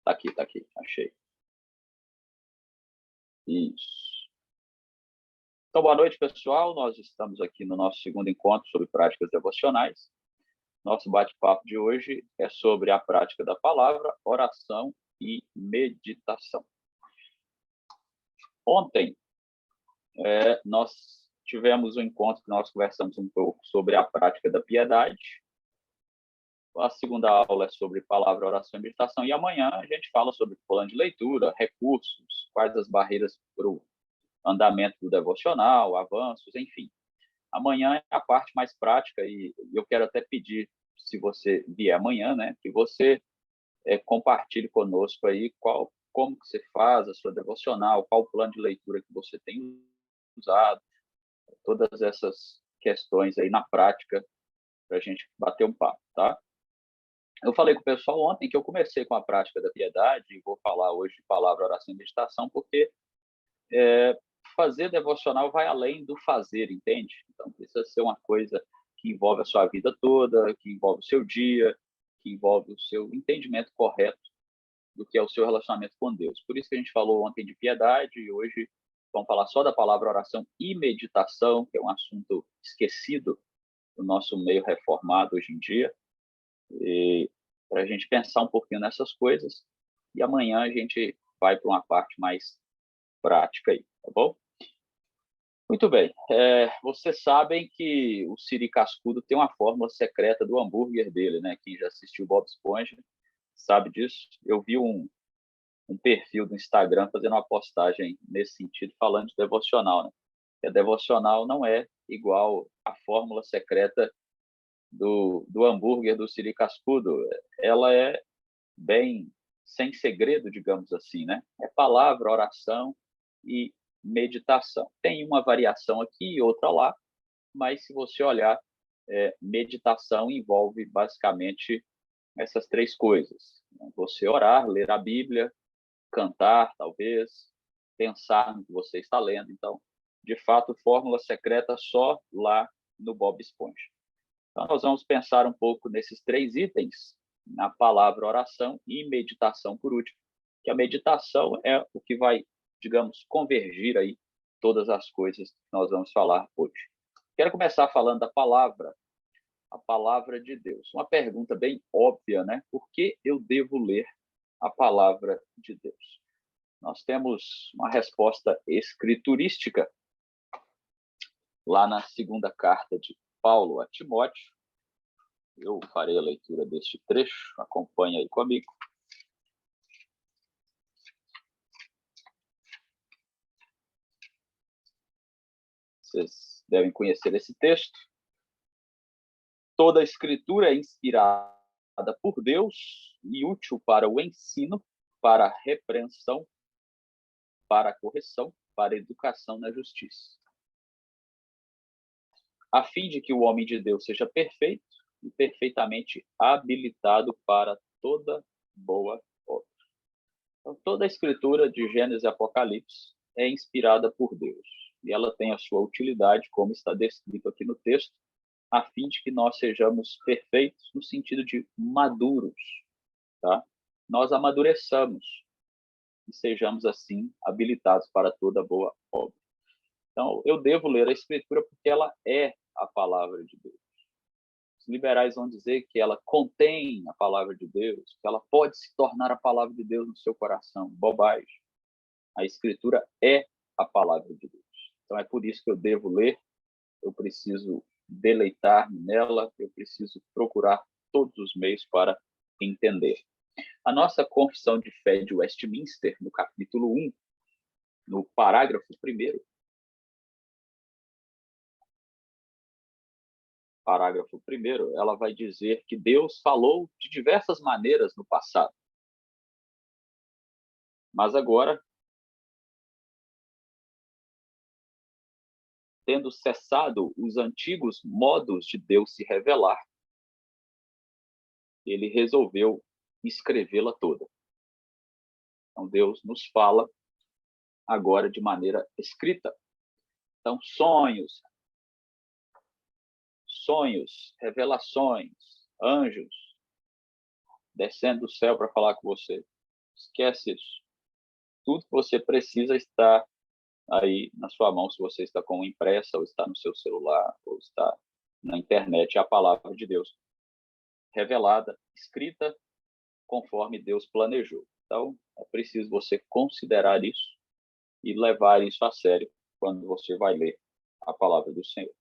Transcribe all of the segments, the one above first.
Tá aqui, achei. Isso. Então, boa noite, pessoal. Nós estamos aqui no nosso segundo encontro sobre práticas devocionais. Nosso bate-papo de hoje é sobre a prática da palavra, oração e meditação. Ontem, nós tivemos um encontro que nós conversamos um pouco sobre a prática da piedade. A segunda aula é sobre palavra, oração e meditação. E amanhã a gente fala sobre plano de leitura, recursos, quais as barreiras para o andamento do devocional, avanços, enfim. Amanhã é a parte mais prática e eu quero até pedir, se você vier amanhã, né, que você compartilhe conosco aí como que você faz a sua devocional, qual o plano de leitura que você tem usado, todas essas questões aí na prática para a gente bater um papo, tá? Eu falei com o pessoal ontem que eu comecei com a prática da piedade e vou falar hoje de palavra, oração e meditação, porque fazer devocional vai além do fazer, entende? Então, precisa ser uma coisa que envolve a sua vida toda, que envolve o seu dia, que envolve o seu entendimento correto do que é o seu relacionamento com Deus. Por isso que a gente falou ontem de piedade e hoje vamos falar só da palavra oração e meditação, que é um assunto esquecido no nosso meio reformado hoje em dia, e para a gente pensar um pouquinho nessas coisas. E amanhã a gente vai para uma parte mais prática aí, tá bom? Muito bem. Vocês sabem que o Siri Cascudo tem uma fórmula secreta do hambúrguer dele, né? Quem já assistiu Bob Esponja sabe disso. Eu vi um perfil do Instagram fazendo uma postagem nesse sentido, falando de devocional, né? A devocional não é igual à fórmula secreta do hambúrguer do Siri Cascudo. Ela é bem sem segredo, digamos assim, né? É palavra, oração e meditação. Tem uma variação aqui e outra lá, mas se você olhar, meditação envolve basicamente essas três coisas. Você orar, ler a Bíblia, cantar, talvez, pensar no que você está lendo. Então, de fato, fórmula secreta só lá no Bob Esponja. Então, nós vamos pensar um pouco nesses três itens, na palavra oração e meditação por último, que a meditação é o que vai, digamos, convergir aí todas as coisas que nós vamos falar hoje. Quero começar falando da palavra, a palavra de Deus. Uma pergunta bem óbvia, né? Por que eu devo ler a palavra de Deus? Nós temos uma resposta escriturística lá na segunda carta de Paulo a Timóteo. Eu farei a leitura deste trecho, acompanhe aí comigo. Vocês devem conhecer esse texto. Toda a escritura é inspirada por Deus e útil para o ensino, para a repreensão, para a correção, para a educação na justiça, a fim de que o homem de Deus seja perfeito e perfeitamente habilitado para toda boa obra. Então, toda a escritura de Gênesis e Apocalipse é inspirada por Deus e ela tem a sua utilidade, como está descrito aqui no texto, a fim de que nós sejamos perfeitos no sentido de maduros, tá? Nós amadureçamos e sejamos assim habilitados para toda boa obra. Então, eu devo ler a escritura porque ela é a palavra de Deus. Os liberais vão dizer que ela contém a palavra de Deus, que ela pode se tornar a palavra de Deus no seu coração. Bobagem. A escritura é a palavra de Deus. Então, é por isso que eu devo ler, eu preciso deleitar-me nela, eu preciso procurar todos os meios para entender. A nossa confissão de fé de Westminster, no capítulo 1, no parágrafo 1º, ela vai dizer que Deus falou de diversas maneiras no passado. Mas agora, tendo cessado os antigos modos de Deus se revelar, ele resolveu escrevê-la toda. Então, Deus nos fala agora de maneira escrita. Então, sonhos, revelações, anjos descendo do céu para falar com você, Esquece isso. Tudo que você precisa está aí na sua mão, se você está com impressa, ou está no seu celular, ou está na internet, é a palavra de Deus revelada, escrita conforme Deus planejou. Então, é preciso você considerar isso e levar isso a sério quando você vai ler a palavra do Senhor.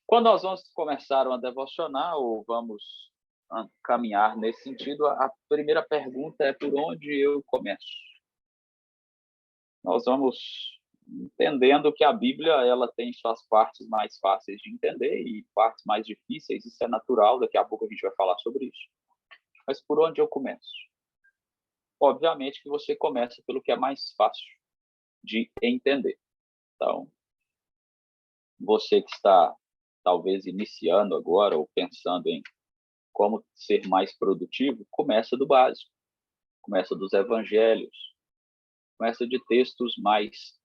Quando nós vamos começar uma devocional, ou vamos caminhar nesse sentido, a primeira pergunta é: por onde eu começo? Nós vamos entendendo que a Bíblia ela tem suas partes mais fáceis de entender e partes mais difíceis. Isso é natural, daqui a pouco a gente vai falar sobre isso. Mas por onde eu começo? Obviamente que você começa pelo que é mais fácil de entender. Então, você que está talvez iniciando agora ou pensando em como ser mais produtivo, começa do básico, começa dos evangelhos, começa de textos mais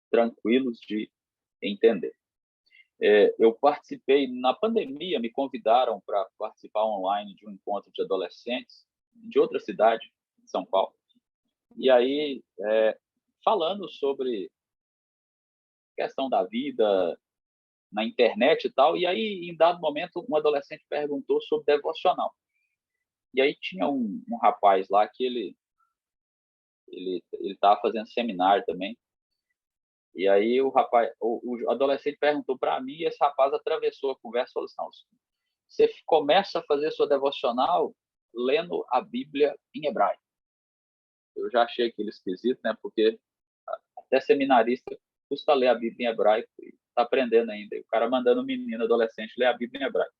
tranquilos de entender. Eu participei, na pandemia, me convidaram para participar online de um encontro de adolescentes de outra cidade, de São Paulo. E aí, falando sobre questão da vida na internet e tal, e aí, em dado momento, um adolescente perguntou sobre devocional. E aí tinha um rapaz lá que ele estava fazendo seminário também. E aí o adolescente perguntou para mim, e esse rapaz atravessou a conversa e falou assim: não, você começa a fazer sua devocional lendo a Bíblia em hebraico. Eu já achei aquilo esquisito, né? Porque até seminarista custa ler a Bíblia em hebraico e está aprendendo ainda. E o cara mandando um menino adolescente ler a Bíblia em hebraico.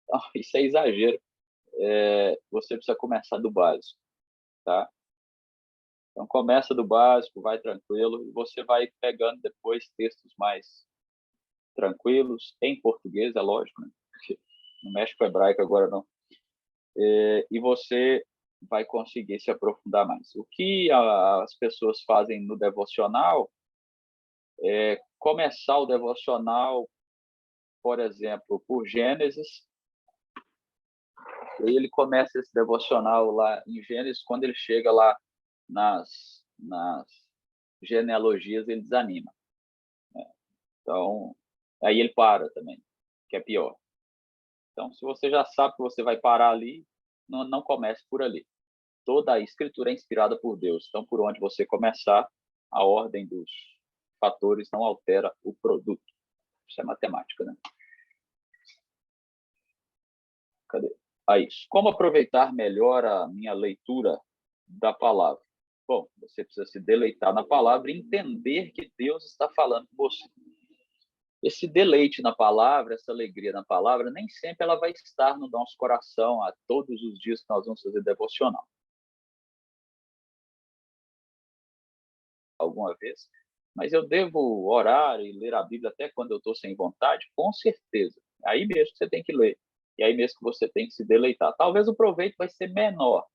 Então, isso é exagero. Você precisa começar do básico, tá? Então, começa do básico, vai tranquilo, e você vai pegando depois textos mais tranquilos, em português, é lógico, né? Porque não mexe com hebraico agora, não. E você vai conseguir se aprofundar mais. O que as pessoas fazem no devocional é começar o devocional, por exemplo, por Gênesis, e ele começa esse devocional lá em Gênesis, quando ele chega lá nas genealogias, ele desanima. Né? Então, aí ele para também, que é pior. Então, se você já sabe que você vai parar ali, não comece por ali. Toda a escritura é inspirada por Deus. Então, por onde você começar, a ordem dos fatores não altera o produto. Isso é matemática, né? Cadê? Aí, como aproveitar melhor a minha leitura da palavra? Bom, você precisa se deleitar na palavra e entender que Deus está falando com você. Esse deleite na palavra, essa alegria na palavra, nem sempre ela vai estar no nosso coração a todos os dias que nós vamos fazer devocional. Alguma vez, mas eu devo orar e ler a Bíblia até quando eu estou sem vontade? Com certeza. Aí mesmo que você tem que ler. E aí mesmo que você tem que se deleitar. Talvez o proveito vai ser menor,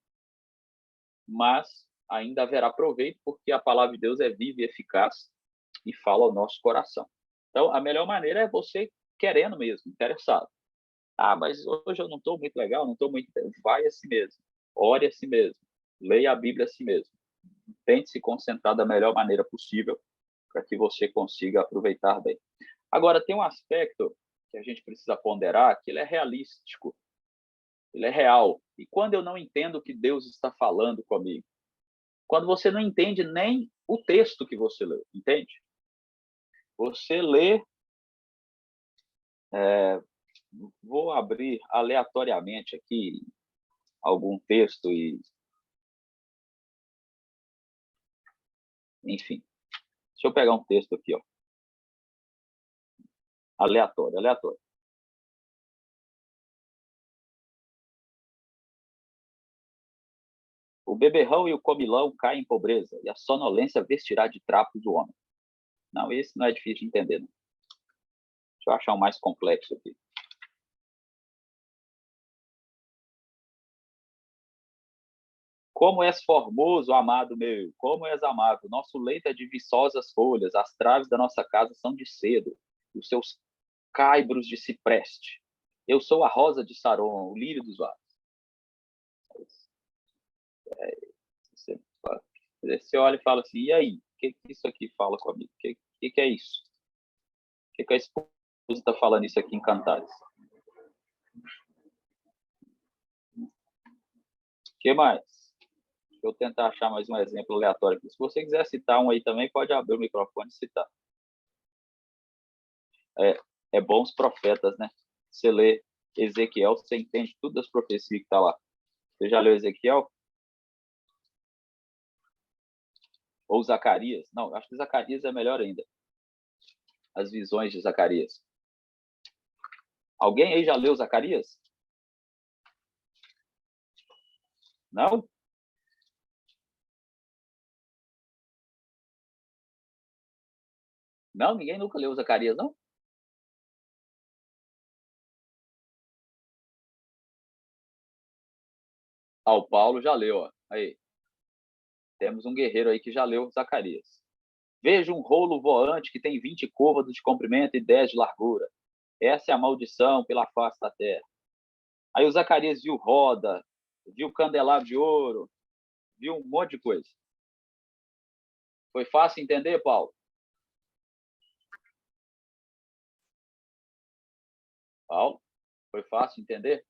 mas ainda haverá proveito, porque a palavra de Deus é viva e eficaz e fala ao nosso coração. Então, a melhor maneira é você querendo mesmo, interessado. Ah, mas hoje eu não estou muito legal, não estou muito... Vai a si mesmo. Ore a si mesmo. Leia a Bíblia a si mesmo. Tente se concentrar da melhor maneira possível para que você consiga aproveitar bem. Agora, tem um aspecto que a gente precisa ponderar, que ele é realístico, ele é real. E quando eu não entendo o que Deus está falando comigo? Quando você não entende nem o texto que você leu, entende? Você lê... vou abrir aleatoriamente aqui algum texto e... Enfim, deixa eu pegar um texto aqui, ó. Aleatório, aleatório. O beberrão e o comilão caem em pobreza, e a sonolência vestirá de trapos o homem. Não, esse não é difícil de entender, não. Deixa eu achar um mais complexo aqui. Como és formoso, amado meu, como és amado. Nosso leito é de viçosas folhas, as traves da nossa casa são de cedro, os seus caibros de cipreste. Eu sou a rosa de Saron, o lírio dos vales. Você olha e fala assim, e aí? O que isso aqui fala comigo? O que é isso? O que a esposa está falando isso aqui em Cantares? O que mais? Deixa eu tentar achar mais um exemplo aleatório aqui. Se você quiser citar um aí também, pode abrir o microfone e citar. É bons profetas, né? Você lê Ezequiel, você entende tudo das profecias que está lá. Você já leu Ezequiel? Ou Zacarias? Não, acho que Zacarias é melhor ainda. As visões de Zacarias. Alguém aí já leu Zacarias? Não? Não? Ninguém nunca leu Zacarias, não? Ah, o Paulo já leu, ó. Aí. Temos um guerreiro aí que já leu Zacarias. Veja um rolo voante que tem 20 côvados de comprimento e 10 de largura. Essa é a maldição pela face da terra. Aí o Zacarias viu roda, viu candelabro de ouro, viu um monte de coisa. Foi fácil entender, Paulo? Paulo, foi fácil entender?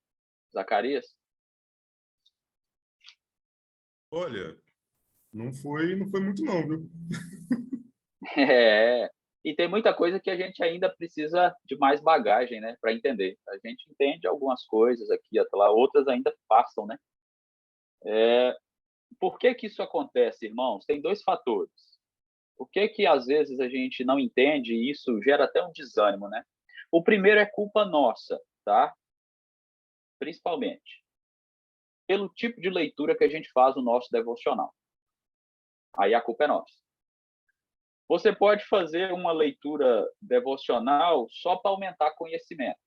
Zacarias? Olha, não foi muito não, viu? É. E tem muita coisa que a gente ainda precisa de mais bagagem, né, para entender. A gente entende algumas coisas aqui, até lá, outras ainda passam, né? Por que isso acontece, irmãos? Tem dois fatores. Por que às vezes a gente não entende e isso gera até um desânimo, né? O primeiro é culpa nossa, tá? Principalmente pelo tipo de leitura que a gente faz no nosso devocional. Aí a culpa é nossa. Você pode fazer uma leitura devocional só para aumentar conhecimento.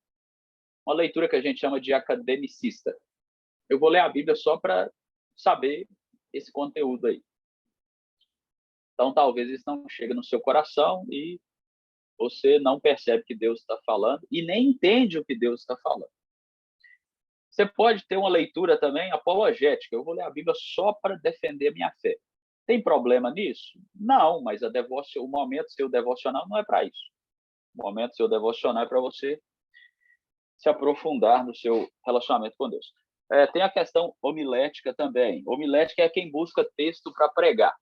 Uma leitura que a gente chama de academicista. Eu vou ler a Bíblia só para saber esse conteúdo aí. Então, talvez isso não chegue no seu coração e você não percebe que Deus está falando e nem entende o que Deus está falando. Você pode ter uma leitura também apologética. Eu vou ler a Bíblia só para defender a minha fé. Tem problema nisso? Não, mas o momento seu devocional não é para isso. O momento seu devocional é para você se aprofundar no seu relacionamento com Deus. Tem a questão homilética também. Homilética é quem busca texto para pregar.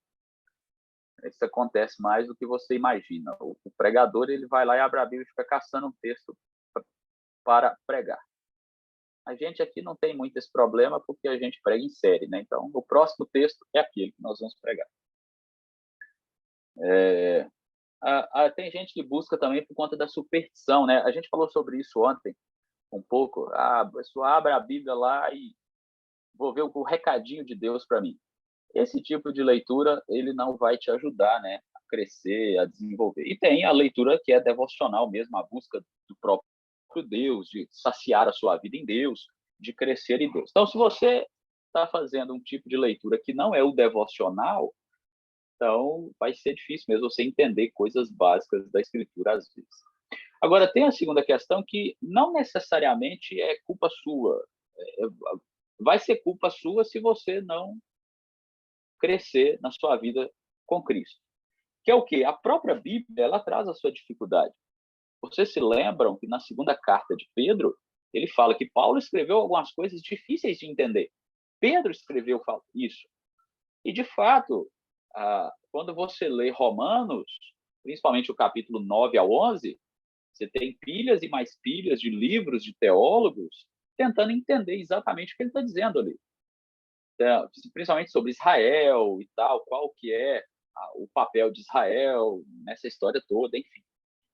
Isso acontece mais do que você imagina. O pregador ele vai lá e abre a Bíblia e fica caçando um texto para pregar. A gente aqui não tem muito esse problema porque a gente prega em série, né? Então, o próximo texto é aquele que nós vamos pregar. Tem gente que busca também por conta da superstição, né? A gente falou sobre isso ontem um pouco. A pessoa abre a Bíblia lá e vou ver o recadinho de Deus para mim. Esse tipo de leitura, ele não vai te ajudar, né? A crescer, a desenvolver. E tem a leitura que é devocional mesmo, a busca do próprio Deus, de saciar a sua vida em Deus, de crescer em Deus. Então, se você está fazendo um tipo de leitura que não é o devocional, então vai ser difícil mesmo você entender coisas básicas da Escritura às vezes. Agora, tem a segunda questão que não necessariamente é culpa sua. Vai ser culpa sua se você não crescer na sua vida com Cristo. Que é o quê? A própria Bíblia, ela traz a sua dificuldade. Vocês se lembram que na segunda carta de Pedro, ele fala que Paulo escreveu algumas coisas difíceis de entender. Pedro escreveu isso. E, de fato, quando você lê Romanos, principalmente o capítulo 9 ao 11, você tem pilhas e mais pilhas de livros de teólogos tentando entender exatamente o que ele está dizendo ali. Principalmente sobre Israel e tal, qual que é o papel de Israel nessa história toda, enfim.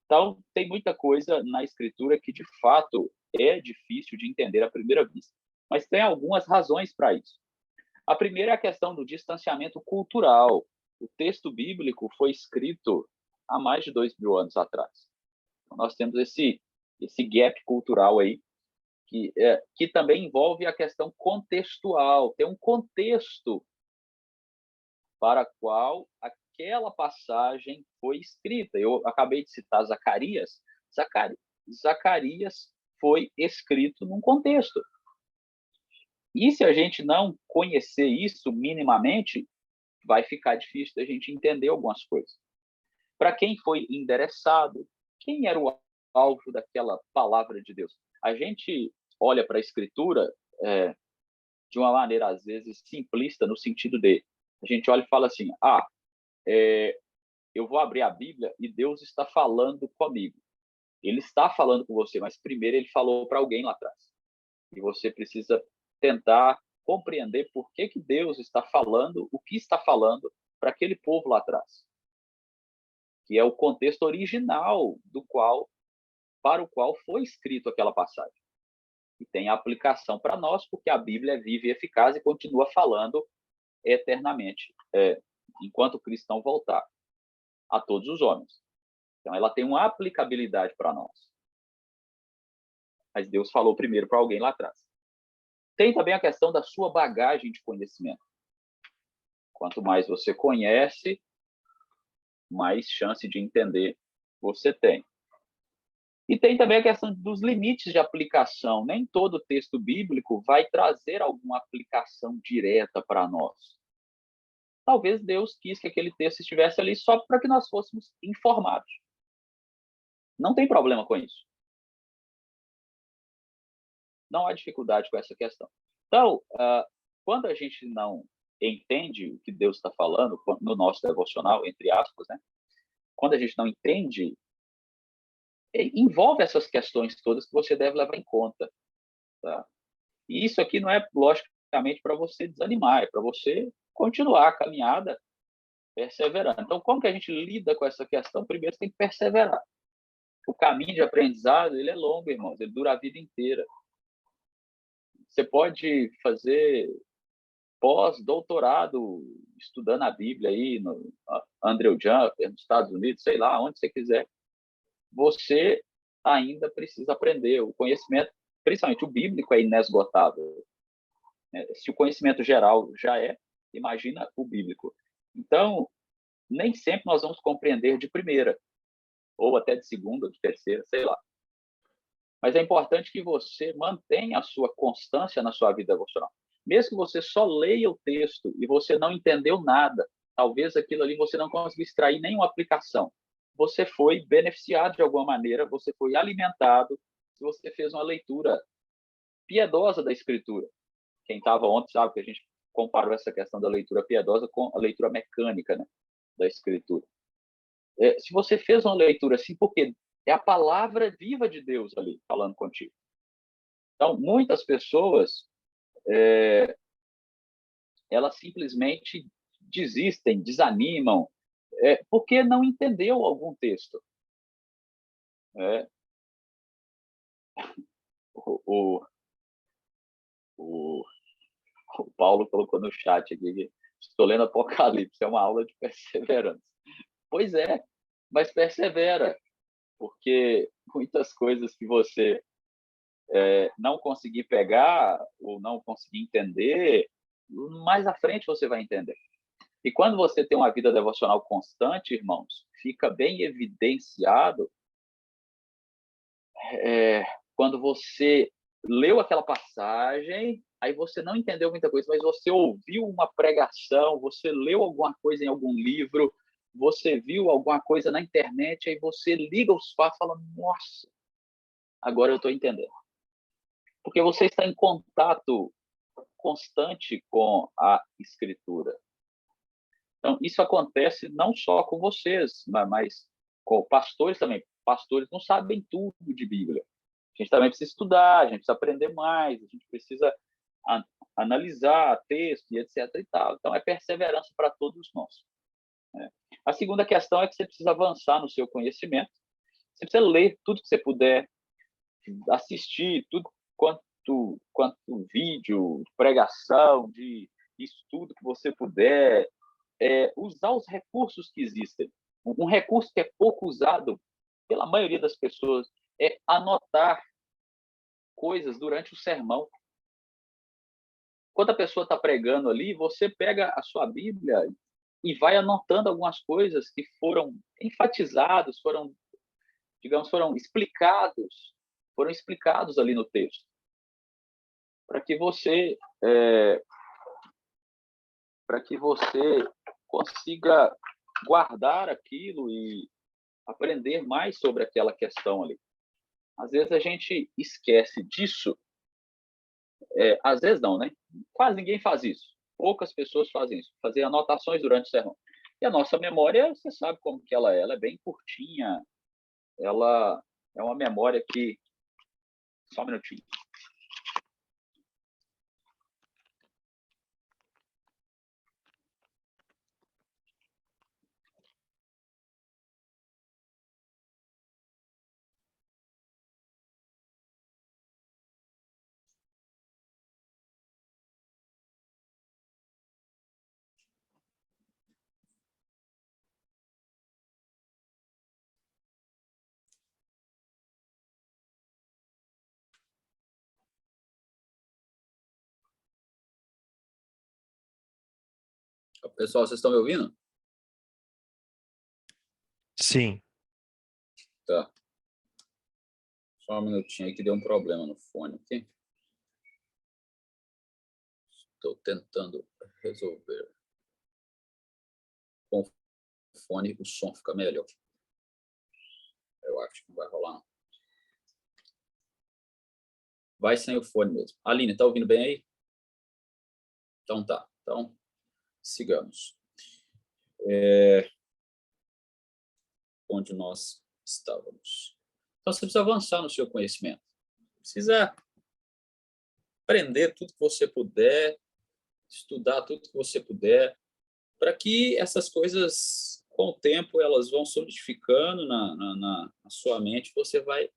Então, tem muita coisa na Escritura que, de fato, é difícil de entender à primeira vista. Mas tem algumas razões para isso. A primeira é a questão do distanciamento cultural. O texto bíblico foi escrito há mais de 2.000 anos atrás. Então, nós temos esse gap cultural aí, que também envolve a questão contextual. Tem um contexto para a qual aquela passagem foi escrita. Eu acabei de citar Zacarias. Zacarias foi escrito num contexto. E se a gente não conhecer isso minimamente, vai ficar difícil da gente entender algumas coisas. Para quem foi endereçado, quem era o alvo daquela palavra de Deus? A gente olha para a Escritura de uma maneira, às vezes, simplista, no sentido de a gente olha e fala assim, eu vou abrir a Bíblia e Deus está falando comigo. Ele está falando com você, mas primeiro ele falou para alguém lá atrás. E você precisa tentar compreender por que Deus está falando, o que está falando para aquele povo lá atrás, que é o contexto original para o qual foi escrito aquela passagem. E tem aplicação para nós, porque a Bíblia é viva e eficaz e continua falando eternamente, enquanto o Cristo não voltar, a todos os homens. Então, ela tem uma aplicabilidade para nós. Mas Deus falou primeiro para alguém lá atrás. Tem também a questão da sua bagagem de conhecimento. Quanto mais você conhece, mais chance de entender você tem. E tem também a questão dos limites de aplicação. Nem todo texto bíblico vai trazer alguma aplicação direta para nós. Talvez Deus quis que aquele texto estivesse ali só para que nós fôssemos informados. Não tem problema com isso. Não há dificuldade com essa questão. Então, quando a gente não entende o que Deus está falando, no nosso devocional, entre aspas, né? Quando a gente não entende, envolve essas questões todas que você deve levar em conta. Tá? E isso aqui não é, logicamente, para você desanimar, é para você continuar a caminhada perseverando. Então, como que a gente lida com essa questão? Primeiro, você tem que perseverar. O caminho de aprendizado, ele é longo, irmãos, ele dura a vida inteira. Você pode fazer pós-doutorado estudando a Bíblia aí no Andrew Jumper, nos Estados Unidos, sei lá, onde você quiser. Você ainda precisa aprender. O conhecimento, principalmente o bíblico, é inesgotável. Se o conhecimento geral já imagina o bíblico. Então, nem sempre nós vamos compreender de primeira, ou até de segunda, de terceira, sei lá. Mas é importante que você mantenha a sua constância na sua vida devocional. Mesmo que você só leia o texto e você não entendeu nada, talvez aquilo ali você não conseguiu extrair nenhuma aplicação. Você foi beneficiado de alguma maneira, você foi alimentado, se você fez uma leitura piedosa da Escritura. Quem estava ontem sabe que a gente comparou essa questão da leitura piedosa com a leitura mecânica, né, da Escritura. Se você fez uma leitura assim, porque é a palavra viva de Deus ali falando contigo. Então, muitas pessoas, elas simplesmente desistem, desanimam, porque não entendeu algum texto. O Paulo colocou no chat aqui, estou lendo Apocalipse, é uma aula de perseverança. Pois é, mas persevera, porque muitas coisas que você não conseguir pegar ou não conseguir entender, mais à frente você vai entender. E quando você tem uma vida devocional constante, irmãos, fica bem evidenciado quando você leu aquela passagem, aí você não entendeu muita coisa, mas você ouviu uma pregação, você leu alguma coisa em algum livro, você viu alguma coisa na internet, aí você liga os fatos e fala, nossa, agora eu estou entendendo. Porque você está em contato constante com a Escritura. Então, isso acontece não só com vocês, mas com pastores também. Pastores não sabem tudo de Bíblia. A gente também precisa estudar, a gente precisa aprender mais, a gente precisa analisar texto e etc. e tal. Então, é perseverança para todos nós. A segunda questão é que você precisa avançar no seu conhecimento. Você precisa ler tudo que você puder, assistir tudo quanto vídeo, pregação, de estudo que você puder, usar os recursos que existem. Um recurso que é pouco usado pela maioria das pessoas é anotar coisas durante o sermão. Quando a pessoa está pregando ali, você pega a sua Bíblia e vai anotando algumas coisas que foram enfatizadas, foram explicados ali no texto, para que você consiga guardar aquilo e aprender mais sobre aquela questão ali. Às vezes a gente esquece disso, às vezes não, né? Quase ninguém faz isso. Poucas pessoas fazem isso, fazer anotações durante o sermão. E a nossa memória, você sabe como que ela é bem curtinha, ela é uma memória que... Só um minutinho. Pessoal, vocês estão me ouvindo? Sim. Tá. Só um minutinho aí que deu um problema no fone aqui. Estou tentando resolver. Com o fone, o som fica melhor. Eu acho que não vai rolar, não. Vai sem o fone mesmo. Aline, tá ouvindo bem aí? Então tá. Então, sigamos. Onde nós estávamos. Então, você precisa avançar no seu conhecimento. Precisa aprender tudo que você puder, estudar tudo que você puder, para que essas coisas, com o tempo, elas vão solidificando na sua mente, você vai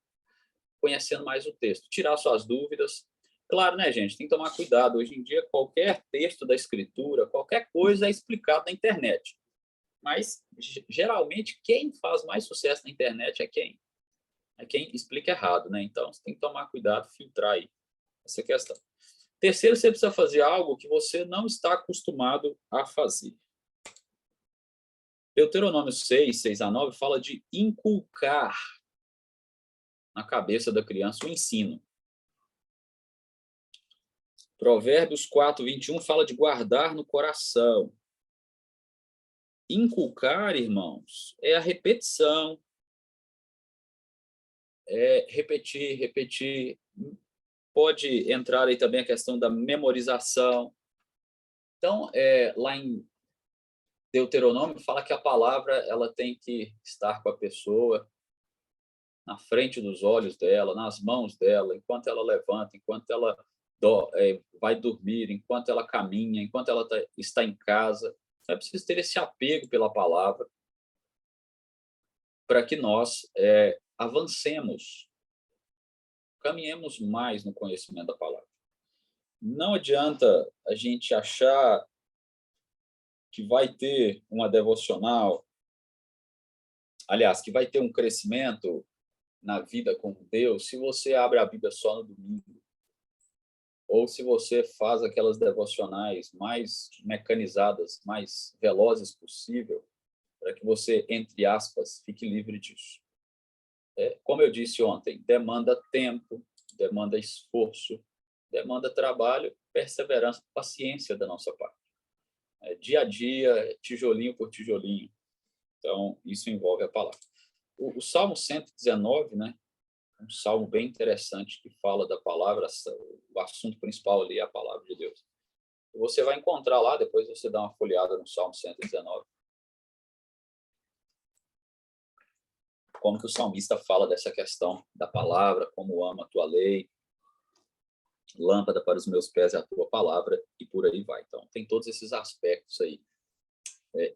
conhecendo mais o texto, tirar suas dúvidas. Claro, né, gente? Tem que tomar cuidado. Hoje em dia, qualquer texto da escritura, qualquer coisa é explicado na internet. Mas, geralmente, quem faz mais sucesso na internet é quem explica errado, né? Então, você tem que tomar cuidado, filtrar aí essa questão. Terceiro, você precisa fazer algo que você não está acostumado a fazer. Deuteronômio 6, 6-9, fala de inculcar na cabeça da criança o ensino. Provérbios 4, 21 fala de guardar no coração. Inculcar, irmãos, é a repetição. É repetir, repetir. Pode entrar aí também a questão da memorização. Então, lá em Deuteronômio fala que a palavra ela tem que estar com a pessoa, na frente dos olhos dela, nas mãos dela, enquanto ela levanta, enquanto ela vai dormir, enquanto ela caminha, enquanto ela está em casa. É preciso ter esse apego pela palavra para que nós avancemos, caminhemos mais no conhecimento da palavra. Não adianta a gente achar que vai ter uma devocional, aliás, que vai ter um crescimento na vida com Deus se você abre a Bíblia só no domingo, ou se você faz aquelas devocionais mais mecanizadas, mais velozes possível, para que você, entre aspas, fique livre disso. Como eu disse ontem, demanda tempo, demanda esforço, demanda trabalho, perseverança, paciência da nossa parte. Dia a dia, tijolinho por tijolinho. Então, isso envolve a palavra. O Salmo 119, né, um salmo bem interessante que fala da palavra, o assunto principal ali é a palavra de Deus. Você vai encontrar lá, depois você dá uma folheada no Salmo 119, como que o salmista fala dessa questão da palavra, como ama a tua lei, lâmpada para os meus pés é a tua palavra, e por aí vai. Então, tem todos esses aspectos aí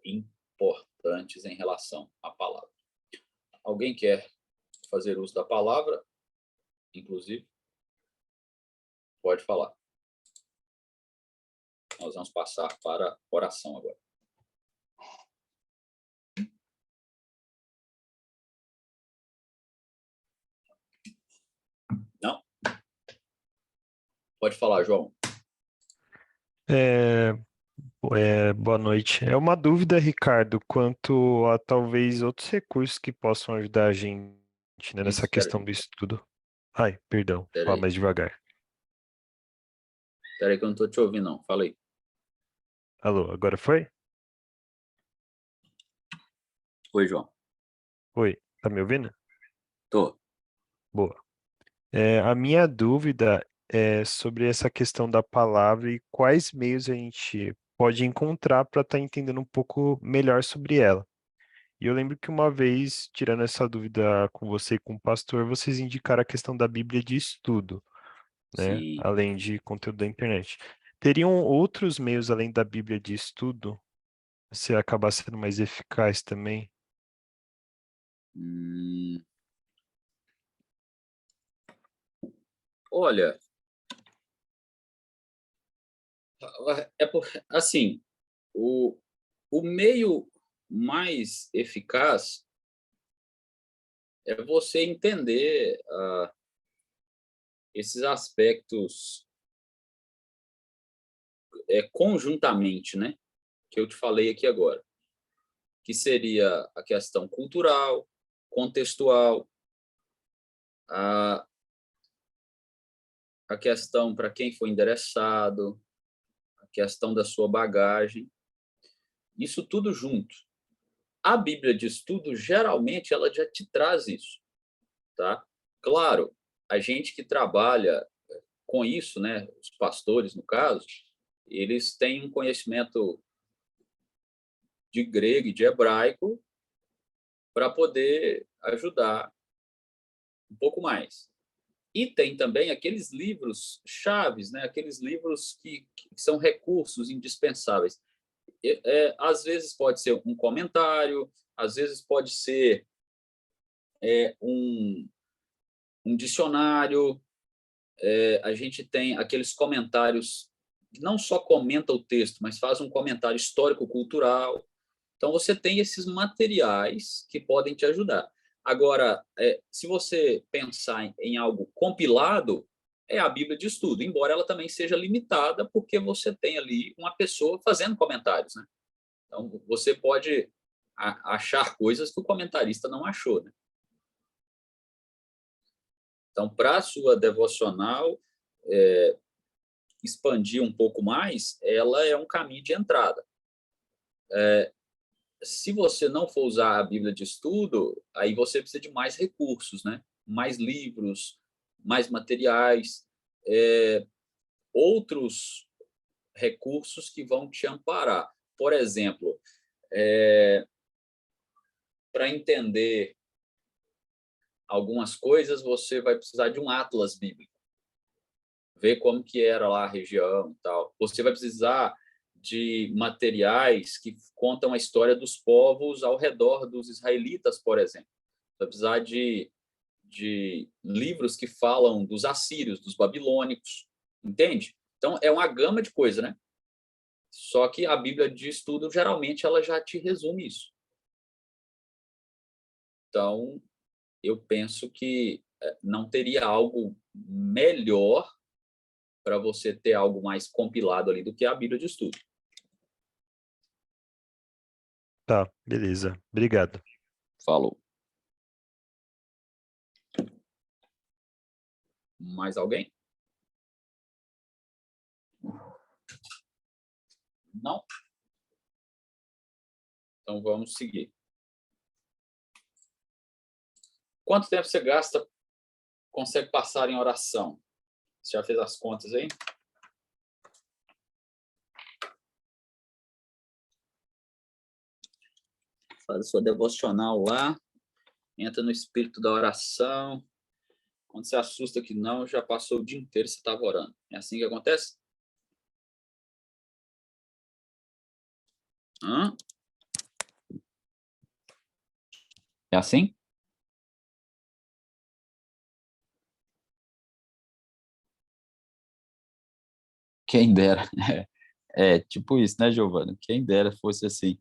importantes em relação à palavra. Alguém quer fazer uso da palavra, inclusive? Pode falar. Nós vamos passar para a oração agora. Não? Pode falar, João. Boa noite. É uma dúvida, Ricardo, quanto a talvez outros recursos que possam ajudar a gente, né, nessa questão do estudo. Ai, perdão, fala mais devagar. Espera aí que eu não estou te ouvindo, não. Fala aí. Alô, agora foi? Oi, João. Oi, tá me ouvindo? Tô. Boa. A minha dúvida é sobre essa questão da palavra e quais meios a gente pode encontrar para estar entendendo um pouco melhor sobre ela. E eu lembro que uma vez, tirando essa dúvida com você e com o pastor, vocês indicaram a questão da Bíblia de estudo, né? Sim. Além de conteúdo da internet. Teriam outros meios além da Bíblia de estudo, se acabar sendo mais eficaz também? Hum, olha, assim, o, o meio mais eficaz é você entender esses aspectos conjuntamente, né? Que eu te falei aqui agora, que seria a questão cultural, contextual, a, a questão para quem foi endereçado, a questão da sua bagagem, isso tudo junto. A Bíblia de Estudo, geralmente, ela já te traz isso, tá? Claro, a gente que trabalha com isso, né, os pastores, no caso, eles têm um conhecimento de grego e de hebraico para poder ajudar um pouco mais. E tem também aqueles livros chaves, né, aqueles livros que são recursos indispensáveis. Às vezes pode ser um comentário, às vezes pode ser um, um dicionário. A gente tem aqueles comentários que não só comenta o texto, mas faz um comentário histórico-cultural. Então, você tem esses materiais que podem te ajudar. Agora, se você pensar em algo compilado, é a Bíblia de Estudo, embora ela também seja limitada, porque você tem ali uma pessoa fazendo comentários, né? Então, você pode achar coisas que o comentarista não achou, né? Então, para a sua devocional, expandir um pouco mais, ela é um caminho de entrada. Se você não for usar a Bíblia de estudo, aí você precisa de mais recursos, né? Mais livros, mais materiais, outros recursos que vão te amparar. Por exemplo, para entender algumas coisas, você vai precisar de um atlas bíblico, ver como que era lá a região e tal. Você vai precisar de materiais que contam a história dos povos ao redor dos israelitas, por exemplo. Vai precisar de livros que falam dos assírios, dos babilônicos, entende? Então, é uma gama de coisa, né? Só que a Bíblia de estudo, geralmente, ela já te resume isso. Então, eu penso que não teria algo melhor para você ter algo mais compilado ali do que a Bíblia de estudo. Tá, beleza. Obrigado. Falou. Mais alguém? Não? Então vamos seguir. Quanto tempo você gasta, consegue passar em oração? Você já fez as contas aí? Faz a sua devocional lá, entra no espírito da oração. Quando você assusta que não, já passou o dia inteiro você estava orando. É assim que acontece? Hã? É assim? Quem dera. Tipo isso, né, Giovana? Quem dera fosse assim.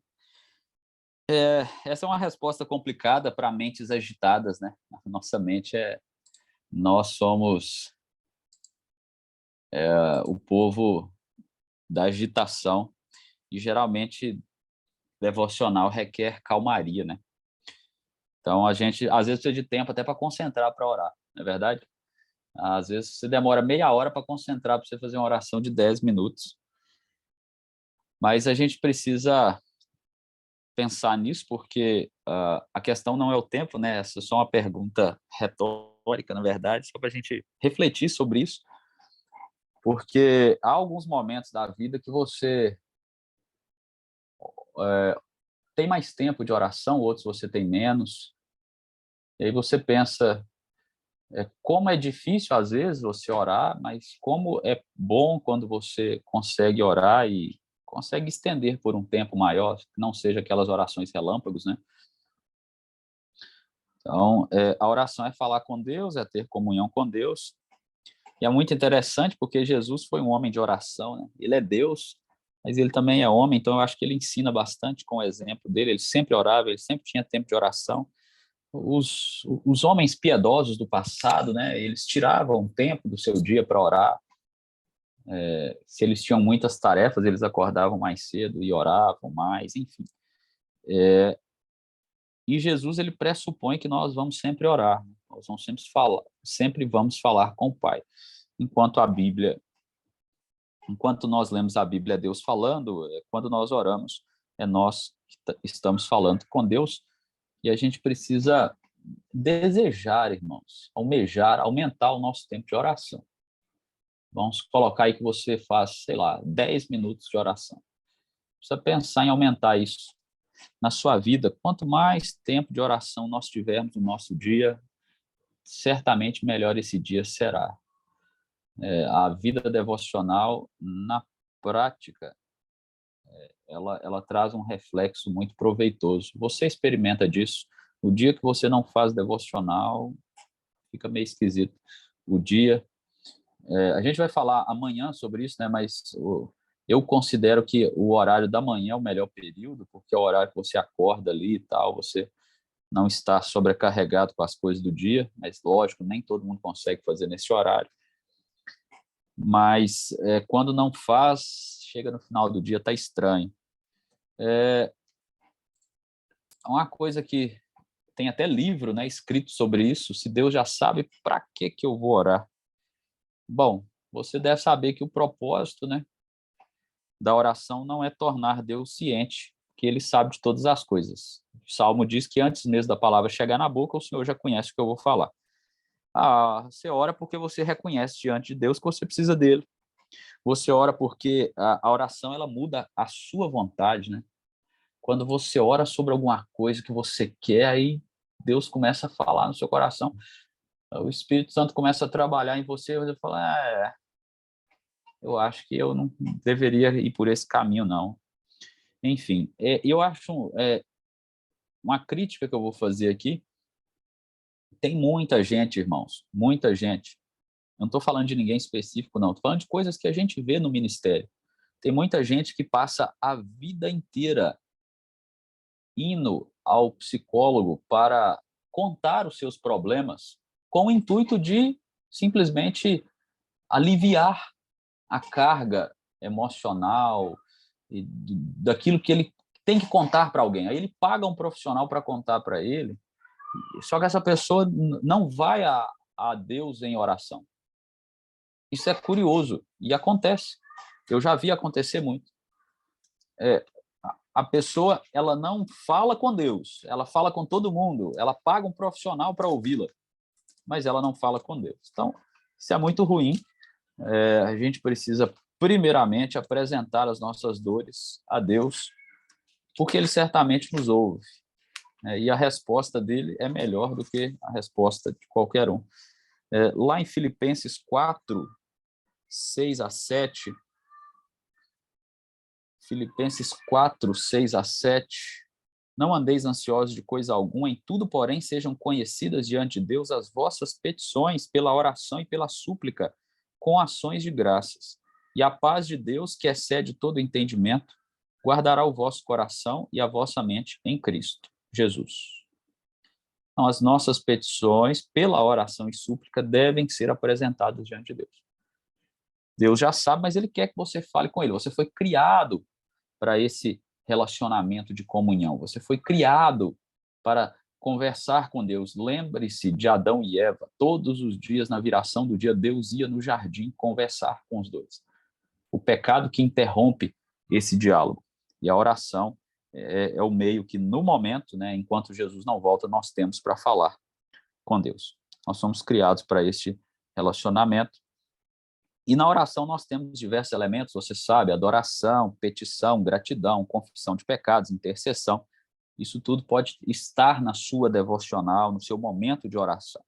Essa é uma resposta complicada para mentes agitadas, né? Nossa mente Nós somos o povo da agitação e geralmente devocional requer calmaria, né? Então a gente às vezes precisa de tempo até para concentrar para orar, não é verdade? Às vezes você demora meia hora para concentrar para você fazer uma oração de 10 minutos, mas a gente precisa pensar nisso, porque a questão não é o tempo, né? Essa é só uma pergunta retórica, na verdade, só para a gente refletir sobre isso, porque há alguns momentos da vida que você tem mais tempo de oração, outros você tem menos, e aí você pensa como é difícil às vezes você orar, mas como é bom quando você consegue orar e consegue estender por um tempo maior, que não seja aquelas orações relâmpagos, né? Então, a oração é falar com Deus, é ter comunhão com Deus. E é muito interessante porque Jesus foi um homem de oração, né? Ele é Deus, mas ele também é homem, então eu acho que ele ensina bastante com o exemplo dele. Ele sempre orava, ele sempre tinha tempo de oração. Os homens piedosos do passado, né? Eles tiravam tempo do seu dia para orar. Se eles tinham muitas tarefas, eles acordavam mais cedo e oravam mais, enfim. E Jesus, ele pressupõe que nós vamos sempre orar, nós vamos sempre vamos falar com o Pai. Enquanto nós lemos a Bíblia, é Deus falando, quando nós oramos, é nós que estamos falando com Deus, e a gente precisa desejar, irmãos, almejar, aumentar o nosso tempo de oração. Vamos colocar aí que você faz, sei lá, 10 minutos de oração. Precisa pensar em aumentar isso na sua vida. Quanto mais tempo de oração nós tivermos no nosso dia, certamente melhor esse dia será. A vida devocional, na prática, ela traz um reflexo muito proveitoso. Você experimenta disso. O dia que você não faz devocional, fica meio esquisito. O dia... a gente vai falar amanhã sobre isso, né? Mas eu considero que o horário da manhã é o melhor período, porque é o horário que você acorda ali e tal, você não está sobrecarregado com as coisas do dia, mas, lógico, nem todo mundo consegue fazer nesse horário. Mas quando não faz, chega no final do dia, está estranho. Uma coisa que tem até livro, né, escrito sobre isso, se Deus já sabe, para que eu vou orar? Bom, você deve saber que o propósito, né, da oração não é tornar Deus ciente, que ele sabe de todas as coisas. O Salmo diz que antes mesmo da palavra chegar na boca, o Senhor já conhece o que eu vou falar. Você ora porque você reconhece diante de Deus que você precisa dele. Você ora porque a oração ela muda a sua vontade, né? Quando você ora sobre alguma coisa que você quer, aí Deus começa a falar no seu coração. O Espírito Santo começa a trabalhar em você, e você fala, eu acho que eu não deveria ir por esse caminho, não. Enfim, eu acho uma crítica que eu vou fazer aqui. Tem muita gente, irmãos, muita gente. Eu não estou falando de ninguém específico, não. Estou falando de coisas que a gente vê no ministério. Tem muita gente que passa a vida inteira indo ao psicólogo para contar os seus problemas com o intuito de simplesmente aliviar a carga emocional e daquilo que ele tem que contar para alguém. Aí ele paga um profissional para contar para ele, só que essa pessoa não vai a Deus em oração. Isso é curioso e acontece. Eu já vi acontecer muito. A pessoa ela não fala com Deus, ela fala com todo mundo, ela paga um profissional para ouvi-la, mas ela não fala com Deus. Então, isso é muito ruim. A gente precisa, primeiramente, apresentar as nossas dores a Deus, porque Ele certamente nos ouve. E a resposta dele é melhor do que a resposta de qualquer um. Lá em Filipenses 4, 6 a 7, Filipenses 4, 6 a 7, não andeis ansiosos de coisa alguma, em tudo, porém, sejam conhecidas diante de Deus as vossas petições pela oração e pela súplica, com ações de graças. E a paz de Deus, que excede todo entendimento, guardará o vosso coração e a vossa mente em Cristo Jesus. Então, as nossas petições pela oração e súplica devem ser apresentadas diante de Deus. Deus já sabe, mas Ele quer que você fale com Ele. Você foi criado para esse relacionamento de comunhão. Você foi criado para conversar com Deus. Lembre-se de Adão e Eva. Todos os dias, na viração do dia, Deus ia no jardim conversar com os dois. O pecado que interrompe esse diálogo. E a oração é o meio que, no momento, né, enquanto Jesus não volta, nós temos para falar com Deus. Nós somos criados para este relacionamento. E na oração nós temos diversos elementos, você sabe, adoração, petição, gratidão, confissão de pecados, intercessão. Isso tudo pode estar na sua devocional, no seu momento de oração.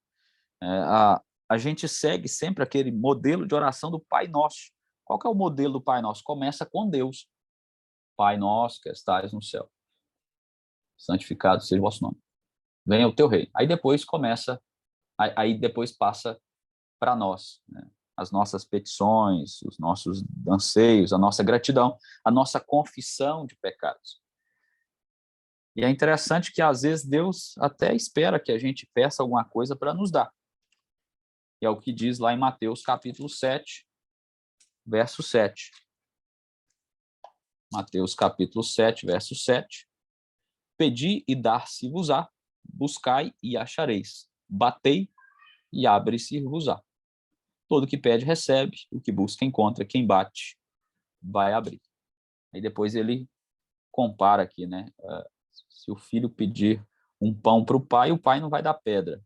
A gente segue sempre aquele modelo de oração do Pai Nosso. Qual que é o modelo do Pai Nosso? Começa com Deus. Pai nosso que estais no céu, santificado seja o vosso nome. Venha o teu reino. Aí depois passa para nós, né? As nossas petições, os nossos anseios, a nossa gratidão, a nossa confissão de pecados. E é interessante que, às vezes, Deus até espera que a gente peça alguma coisa para nos dar. E é o que diz lá em Mateus, capítulo 7, verso 7. Mateus, capítulo 7, verso 7. Pedi e dar-se-vos-á, buscai e achareis, batei e abre-se-vos-á. Todo que pede, recebe, o que busca, encontra, quem bate, vai abrir. Aí depois ele compara aqui, né? Se o filho pedir um pão para o pai não vai dar pedra.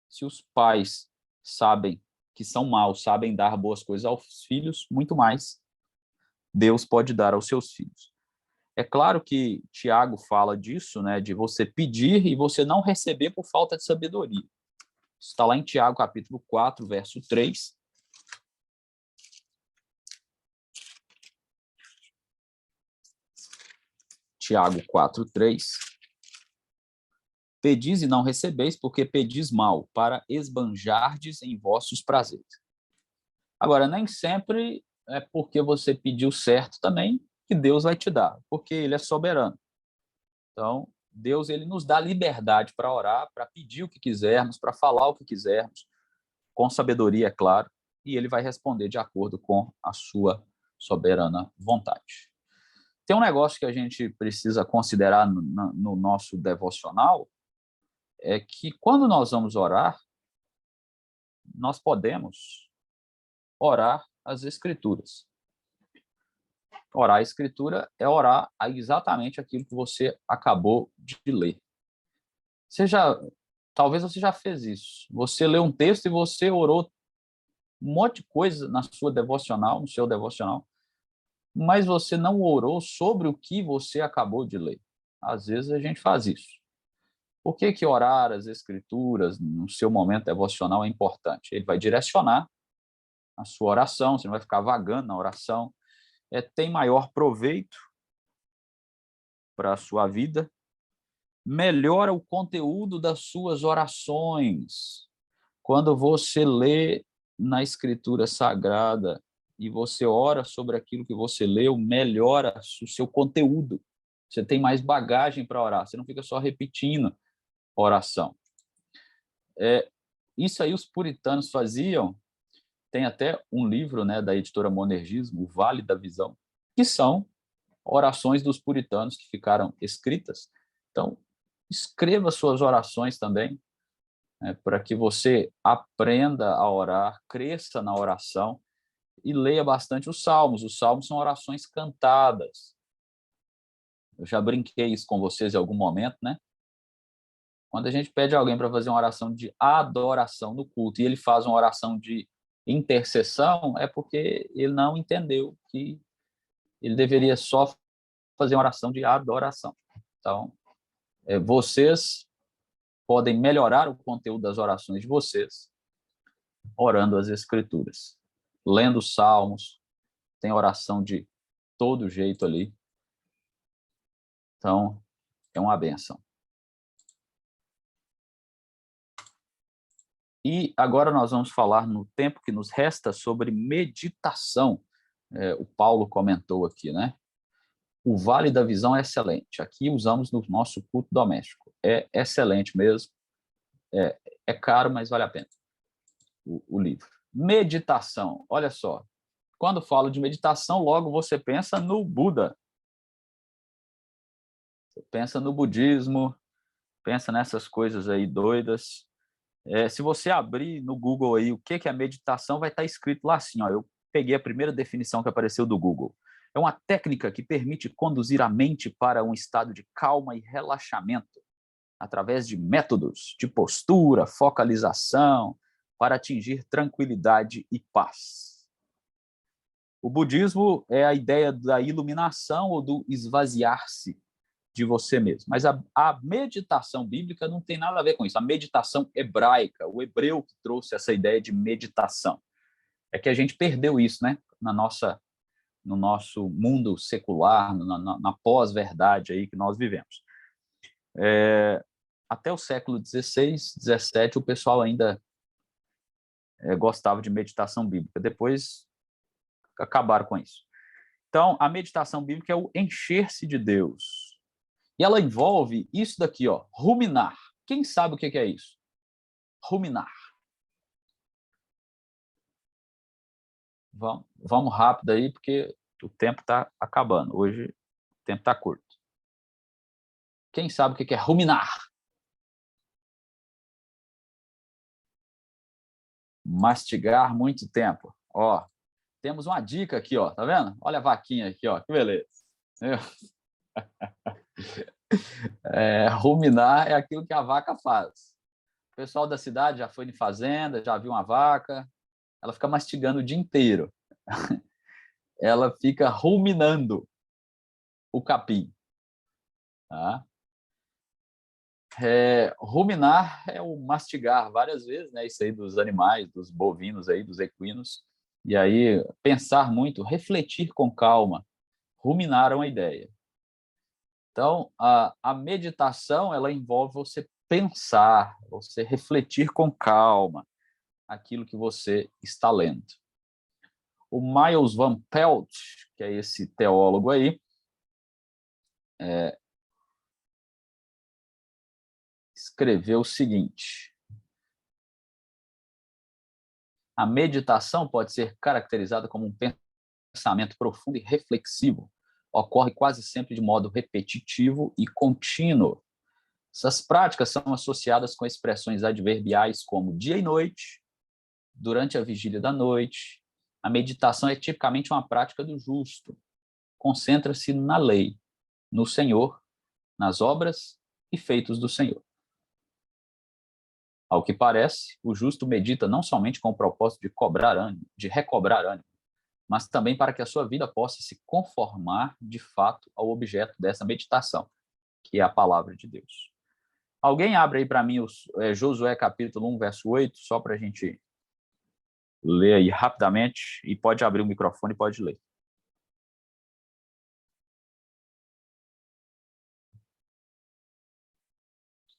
Se os pais sabem que são maus, sabem dar boas coisas aos filhos, muito mais Deus pode dar aos seus filhos. É claro que Tiago fala disso, né? De você pedir e você não receber por falta de sabedoria. Está lá em Tiago, capítulo 4, verso 3. Tiago 4, 3. Pedis e não recebeis, porque pedis mal, para esbanjardes em vossos prazeres. Agora, nem sempre é porque você pediu certo também que Deus vai te dar, porque Ele é soberano. Então, Deus ele nos dá liberdade para orar, para pedir o que quisermos, para falar o que quisermos, com sabedoria, é claro, e Ele vai responder de acordo com a sua soberana vontade. Tem um negócio que a gente precisa considerar no nosso devocional, é que quando nós vamos orar, nós podemos orar as Escrituras. Orar a Escritura é orar exatamente aquilo que você acabou de ler. Talvez você já fez isso. Você leu um texto e você orou um monte de coisa na sua devocional, no seu devocional, mas você não orou sobre o que você acabou de ler. Às vezes a gente faz isso. Por que orar as Escrituras no seu momento devocional é importante? Ele vai direcionar a sua oração, você não vai ficar vagando na oração. Tem maior proveito para a sua vida, melhora o conteúdo das suas orações. Quando você lê na Escritura Sagrada e você ora sobre aquilo que você leu, melhora o seu conteúdo. Você tem mais bagagem para orar, você não fica só repetindo oração. Isso aí os puritanos faziam. Tem até um livro, né, da editora Monergismo, O Vale da Visão, que são orações dos puritanos que ficaram escritas. Então, escreva suas orações também, né, para que você aprenda a orar, cresça na oração e leia bastante os salmos. Os salmos são orações cantadas. Eu já brinquei isso com vocês em algum momento, né? Quando a gente pede a alguém para fazer uma oração de adoração no culto e ele faz uma oração de intercessão, é porque ele não entendeu que ele deveria só fazer uma oração de adoração. Então, vocês podem melhorar o conteúdo das orações de vocês orando as Escrituras, lendo os salmos, tem oração de todo jeito ali. Então, é uma bênção. E agora nós vamos falar, no tempo que nos resta, sobre meditação. O Paulo comentou aqui, né? O Vale da Visão é excelente. Aqui usamos no nosso culto doméstico. É excelente mesmo. É caro, mas vale a pena o livro. Meditação. Olha só. Quando falo de meditação, logo você pensa no Buda. Você pensa no budismo, pensa nessas coisas aí doidas. Se você abrir no Google aí o que é meditação, vai estar escrito lá assim, ó, eu peguei a primeira definição que apareceu do Google. É uma técnica que permite conduzir a mente para um estado de calma e relaxamento, através de métodos de postura, focalização, para atingir tranquilidade e paz. O budismo é a ideia da iluminação ou do esvaziar-se de você mesmo. Mas a meditação bíblica não tem nada a ver com isso. A meditação hebraica, o hebreu que trouxe essa ideia de meditação. É que a gente perdeu isso, né? No nosso mundo secular, na pós-verdade aí que nós vivemos. Até o século XVI, XVII, o pessoal ainda gostava de meditação bíblica. Depois acabaram com isso. Então, a meditação bíblica é o encher-se de Deus. E ela envolve isso daqui, ó, ruminar. Quem sabe o que é isso? Ruminar. Vamos rápido aí, porque o tempo está acabando. Hoje o tempo está curto. Quem sabe o que é ruminar? Mastigar muito tempo. Ó, temos uma dica aqui, ó, tá vendo? Olha a vaquinha aqui, ó, que beleza. Ruminar é aquilo que a vaca faz. O pessoal da cidade já foi em fazenda, já viu uma vaca, ela fica mastigando o dia inteiro. Ela fica ruminando o capim. Tá? Ruminar é o mastigar várias vezes, né? Isso aí dos animais, dos bovinos aí, dos equinos. E aí, pensar muito, refletir com calma, ruminar uma ideia. Então, a meditação, ela envolve você pensar, você refletir com calma aquilo que você está lendo. O Miles Van Pelt, que é esse teólogo aí, escreveu o seguinte: a meditação pode ser caracterizada como um pensamento profundo e reflexivo. Ocorre quase sempre de modo repetitivo e contínuo. Essas práticas são associadas com expressões adverbiais como dia e noite, durante a vigília da noite. A meditação é tipicamente uma prática do justo. Concentra-se na lei, no Senhor, nas obras e feitos do Senhor. Ao que parece, o justo medita não somente com o propósito de recobrar ânimo, mas também para que a sua vida possa se conformar de fato ao objeto dessa meditação, que é a palavra de Deus. Alguém abre aí para mim Josué capítulo 1, verso 8, só para a gente ler aí rapidamente, e pode abrir o microfone e pode ler.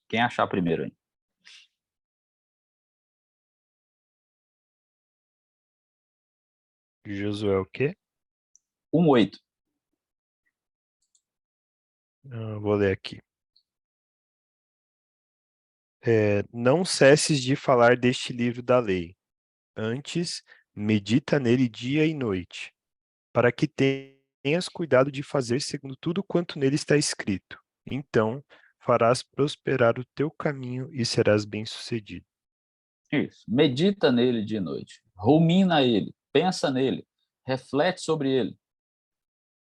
Quem achar primeiro aí? Josué o quê? 1:8. Vou ler aqui. Não cesses de falar deste livro da lei. Antes, medita nele dia e noite, para que tenhas cuidado de fazer segundo tudo quanto nele está escrito. Então, farás prosperar o teu caminho e serás bem-sucedido. Isso. Medita nele dia e noite. Rumina ele. Pensa nele. Reflete sobre ele.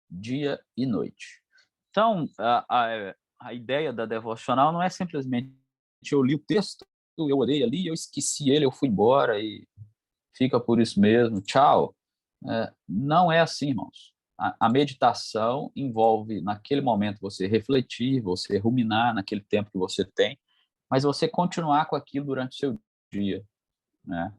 Dia e noite. Então, a ideia da devocional não é simplesmente eu li o texto, eu orei ali, eu esqueci ele, eu fui embora e fica por isso mesmo, tchau. Não é assim, irmãos. A meditação envolve, naquele momento, você refletir, você ruminar naquele tempo que você tem, mas você continuar com aquilo durante o seu dia, né?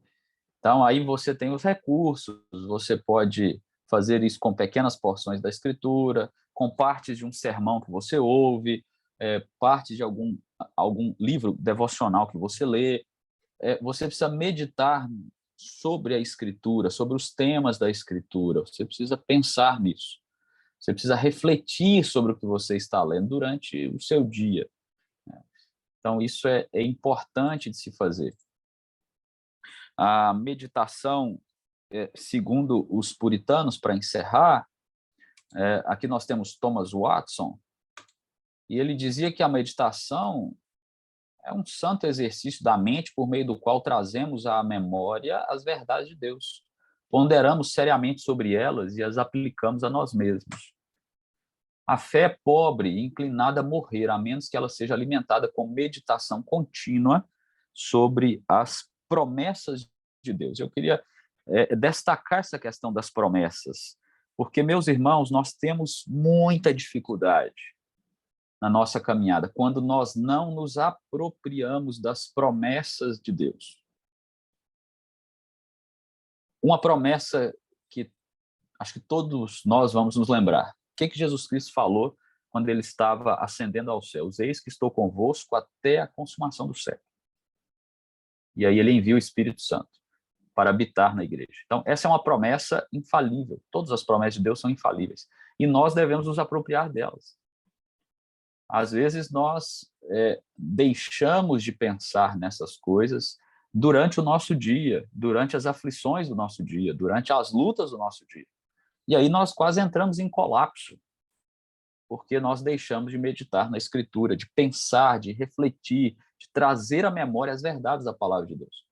Então, aí você tem os recursos, você pode fazer isso com pequenas porções da Escritura, com partes de um sermão que você ouve, partes de algum livro devocional que você lê. Você precisa meditar sobre a Escritura, sobre os temas da Escritura. Você precisa pensar nisso. Você precisa refletir sobre o que você está lendo durante o seu dia. Então, isso é importante de se fazer. A meditação, segundo os puritanos, para encerrar, aqui nós temos Thomas Watson, e ele dizia que a meditação é um santo exercício da mente por meio do qual trazemos à memória as verdades de Deus. ponderamos seriamente sobre elas e as aplicamos a nós mesmos. A fé é pobre e inclinada a morrer, a menos que ela seja alimentada com meditação contínua sobre as promessas de Deus. Eu queria destacar essa questão das promessas, porque, meus irmãos, nós temos muita dificuldade na nossa caminhada quando nós não nos apropriamos das promessas de Deus. Uma promessa que acho que todos nós vamos nos lembrar. O que Jesus Cristo falou quando ele estava ascendendo aos céus? Eis que estou convosco até a consumação do século. E aí ele envia o Espírito Santo para habitar na igreja. Então, essa é uma promessa infalível. Todas as promessas de Deus são infalíveis. E nós devemos nos apropriar delas. Às vezes, nós deixamos de pensar nessas coisas durante o nosso dia, durante as aflições do nosso dia, durante as lutas do nosso dia. E aí nós quase entramos em colapso, porque nós deixamos de meditar na Escritura, de pensar, de refletir, de trazer à memória as verdades da palavra de Deus.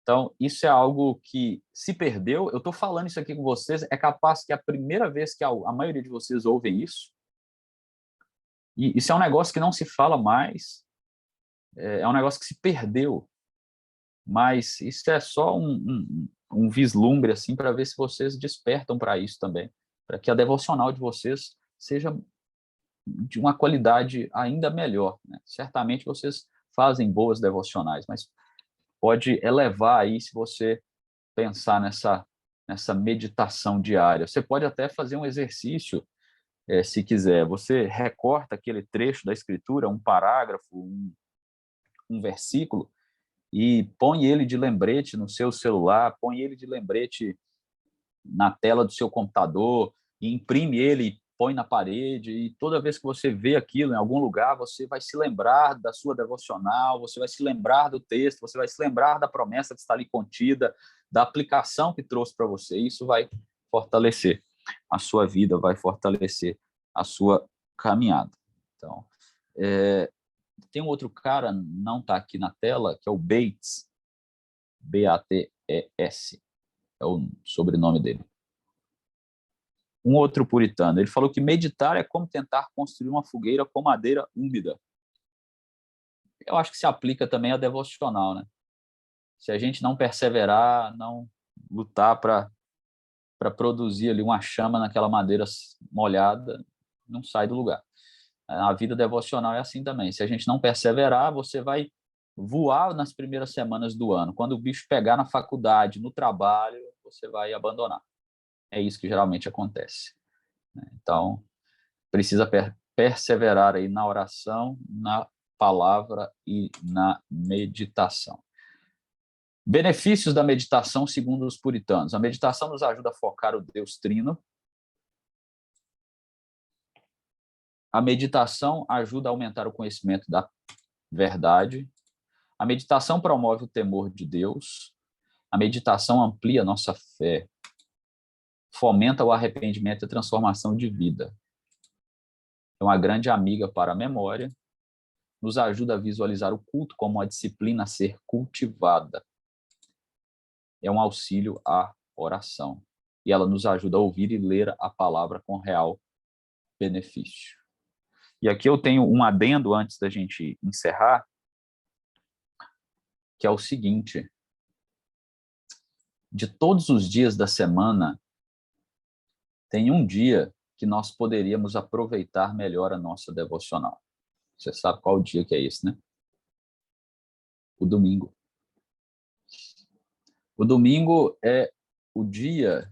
Então, isso é algo que se perdeu. Eu estou falando isso aqui com vocês, é capaz que é a primeira vez que a maioria de vocês ouvem isso. E isso é um negócio que não se fala mais, é um negócio que se perdeu. Mas isso é só um vislumbre assim, para ver se vocês despertam para isso também, para que a devocional de vocês seja de uma qualidade ainda melhor, né? Certamente vocês fazem boas devocionais, mas pode elevar aí se você pensar nessa meditação diária. Você pode até fazer um exercício, se quiser. Você recorta aquele trecho da Escritura, um parágrafo, um versículo, e põe ele de lembrete no seu celular, põe ele de lembrete na tela do seu computador, e imprime ele, põe na parede, e toda vez que você vê aquilo em algum lugar, você vai se lembrar da sua devocional, você vai se lembrar do texto, você vai se lembrar da promessa que está ali contida, da aplicação que trouxe para você. Isso vai fortalecer a sua vida, vai fortalecer a sua caminhada. Então, tem um outro cara, não está aqui na tela, que é o Bates, B-A-T-E-S, é o sobrenome dele. Um outro puritano, ele falou que meditar é como tentar construir uma fogueira com madeira úmida. Eu acho que se aplica também a devocional, né? Se a gente não perseverar, não lutar para produzir ali uma chama naquela madeira molhada, não sai do lugar. A vida devocional é assim também. Se a gente não perseverar, você vai voar nas primeiras semanas do ano. Quando o bicho pegar na faculdade, no trabalho, você vai abandonar. É isso que geralmente acontece. Então, precisa perseverar aí na oração, na palavra e na meditação. Benefícios da meditação segundo os puritanos. A meditação nos ajuda a focar o Deus Trino. A meditação ajuda a aumentar o conhecimento da verdade. A meditação promove o temor de Deus. A meditação amplia a nossa fé. Fomenta o arrependimento e a transformação de vida. É uma grande amiga para a memória. Nos ajuda a visualizar o culto como uma disciplina a ser cultivada. É um auxílio à oração. E ela nos ajuda a ouvir e ler a palavra com real benefício. E aqui eu tenho um adendo antes da gente encerrar, que é o seguinte: de todos os dias da semana, tem um dia que nós poderíamos aproveitar melhor a nossa devocional. Você sabe qual dia que é esse, né? O domingo. O domingo é o dia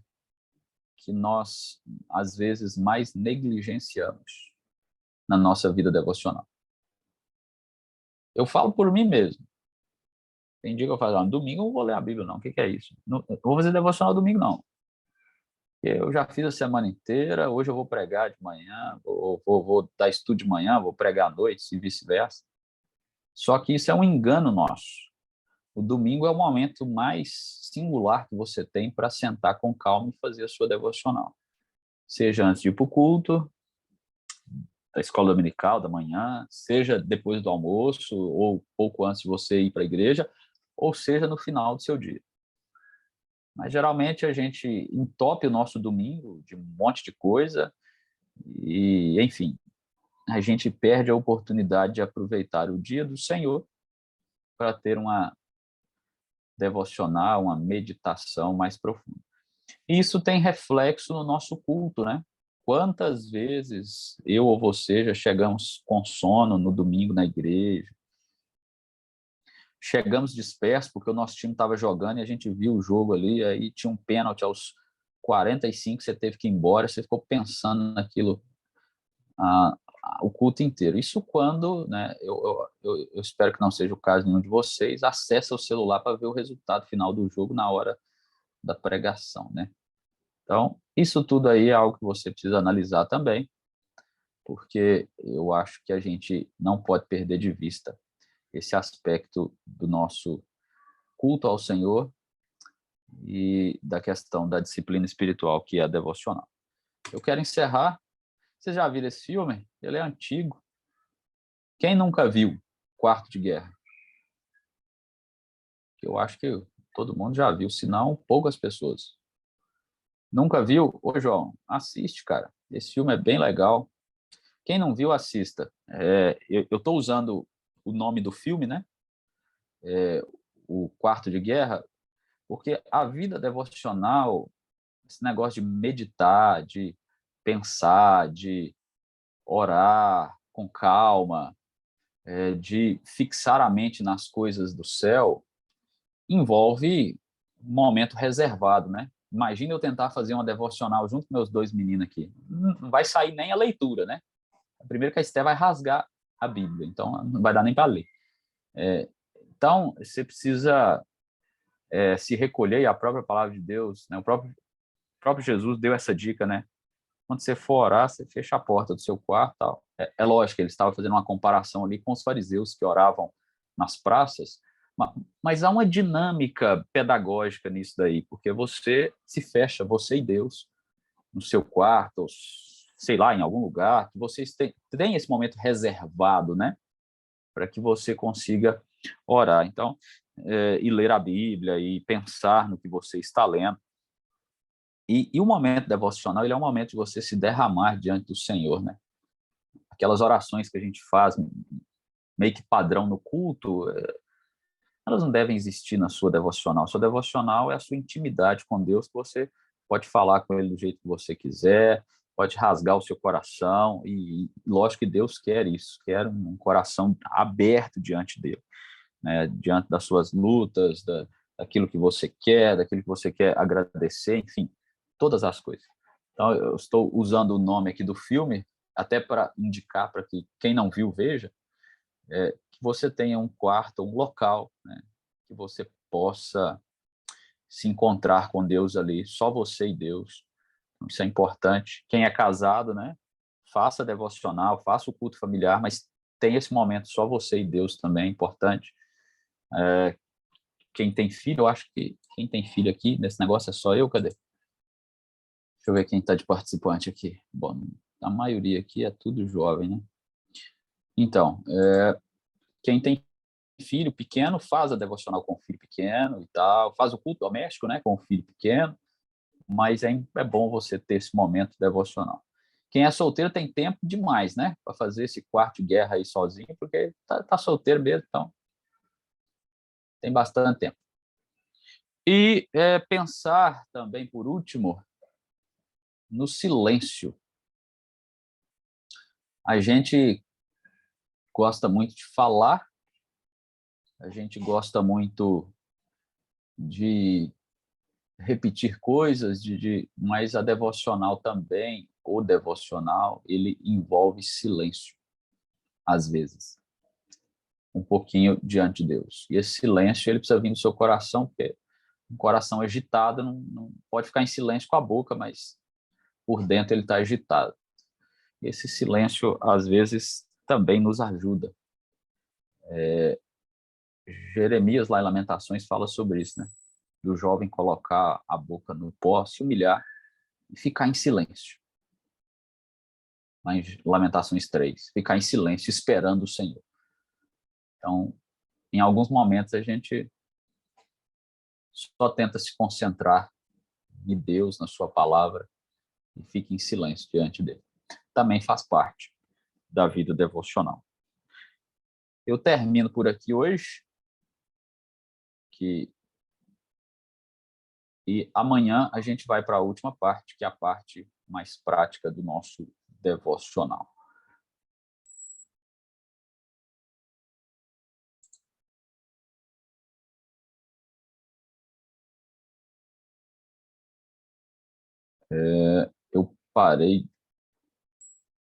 que nós, às vezes, mais negligenciamos na nossa vida devocional. Eu falo por mim mesmo. Tem dia que eu falo, no domingo eu não vou ler a Bíblia, não. O que é isso? Não vou fazer devocional domingo, não. Eu já fiz a semana inteira, hoje eu vou pregar de manhã, vou dar estudo de manhã, vou pregar à noite, e vice-versa. Só que isso é um engano nosso. O domingo é o momento mais singular que você tem para sentar com calma e fazer a sua devocional. Seja antes de ir para o culto, da escola dominical, da manhã, seja depois do almoço, ou pouco antes de você ir para a igreja, ou seja no final do seu dia. Mas geralmente a gente entope o nosso domingo de um monte de coisa e, enfim, a gente perde a oportunidade de aproveitar o dia do Senhor para ter uma devocional, uma meditação mais profunda. E isso tem reflexo no nosso culto, né? Quantas vezes eu ou você já chegamos com sono no domingo na igreja, chegamos dispersos porque o nosso time estava jogando e a gente viu o jogo ali, aí tinha um pênalti aos 45, você teve que ir embora, você ficou pensando naquilo o culto inteiro. Isso quando, né, eu espero que não seja o caso de nenhum de vocês, acessa o celular para ver o resultado final do jogo na hora da pregação, né? Então, isso tudo aí é algo que você precisa analisar também, porque eu acho que a gente não pode perder de vista esse aspecto do nosso culto ao Senhor e da questão da disciplina espiritual, que é a devocional. Eu quero encerrar. Vocês já viram esse filme? Ele é antigo. Quem nunca viu Quarto de Guerra? Eu acho que todo mundo já viu, se não, poucas pessoas. Nunca viu? Ô, João, assiste, cara. Esse filme é bem legal. Quem não viu, assista. Eu estou usando o nome do filme, né? O Quarto de Guerra, porque a vida devocional, esse negócio de meditar, de pensar, de orar com calma, de fixar a mente nas coisas do céu, envolve um momento reservado, né? Imagina eu tentar fazer uma devocional junto com meus 2 meninos aqui. Não vai sair nem a leitura, né? Primeiro que a Esté vai rasgar a Bíblia, então não vai dar nem para ler. Então, você precisa se recolher, e a própria palavra de Deus, né? O próprio Jesus deu essa dica, né? Quando você for orar, você fecha a porta do seu quarto. Tal. É lógico que ele estava fazendo uma comparação ali com os fariseus que oravam nas praças, mas há uma dinâmica pedagógica nisso daí, porque você se fecha, você e Deus, no seu quarto, ou, sei lá, em algum lugar, que vocês têm esse momento reservado, né? Para que você consiga orar. Então, e ler a Bíblia, e pensar no que você está lendo. E o momento devocional, ele é um momento de você se derramar diante do Senhor, né? Aquelas orações que a gente faz meio que padrão no culto, elas não devem existir na sua devocional. Sua devocional é a sua intimidade com Deus, que você pode falar com Ele do jeito que você quiser, pode rasgar o seu coração, e lógico que Deus quer isso, quer um coração aberto diante dele, né? Diante das suas lutas, daquilo que você quer, daquilo que você quer agradecer, enfim, todas as coisas. Então, eu estou usando o nome aqui do filme, até para indicar para que quem não viu veja, que você tenha um quarto, um local, né, que você possa se encontrar com Deus ali, só você e Deus. Isso é importante. Quem é casado, né, faça devocional, faça o culto familiar, mas tem esse momento só você e Deus também, é importante. Quem tem filho, eu acho que quem tem filho aqui, nesse negócio é só eu, cadê? Deixa eu ver quem está de participante aqui. Bom, a maioria aqui é tudo jovem, né? Então, quem tem filho pequeno faz a devocional com o filho pequeno e tal, faz o culto doméstico, né, com o filho pequeno, mas é bom você ter esse momento devocional. Quem é solteiro tem tempo demais, né, para fazer esse quarto de guerra aí sozinho, porque tá solteiro mesmo, então tem bastante tempo. E pensar também, por último, no silêncio. A gente gosta muito de falar, a gente gosta muito de repetir coisas, mas a devocional também, o devocional, ele envolve silêncio, às vezes, um pouquinho diante de Deus. E esse silêncio, ele precisa vir do seu coração, porque um coração agitado não pode ficar em silêncio com a boca, mas por dentro ele está agitado. E esse silêncio, às vezes, também nos ajuda. Jeremias, lá em Lamentações, fala sobre isso, né? Do jovem colocar a boca no pó, se humilhar e ficar em silêncio. Lá em Lamentações 3, ficar em silêncio, esperando o Senhor. Então, em alguns momentos, a gente só tenta se concentrar em Deus, na sua palavra, e fica em silêncio diante dele. Também faz parte da vida devocional. Eu termino por aqui hoje, e amanhã a gente vai para a última parte, que é a parte mais prática do nosso devocional. Eu parei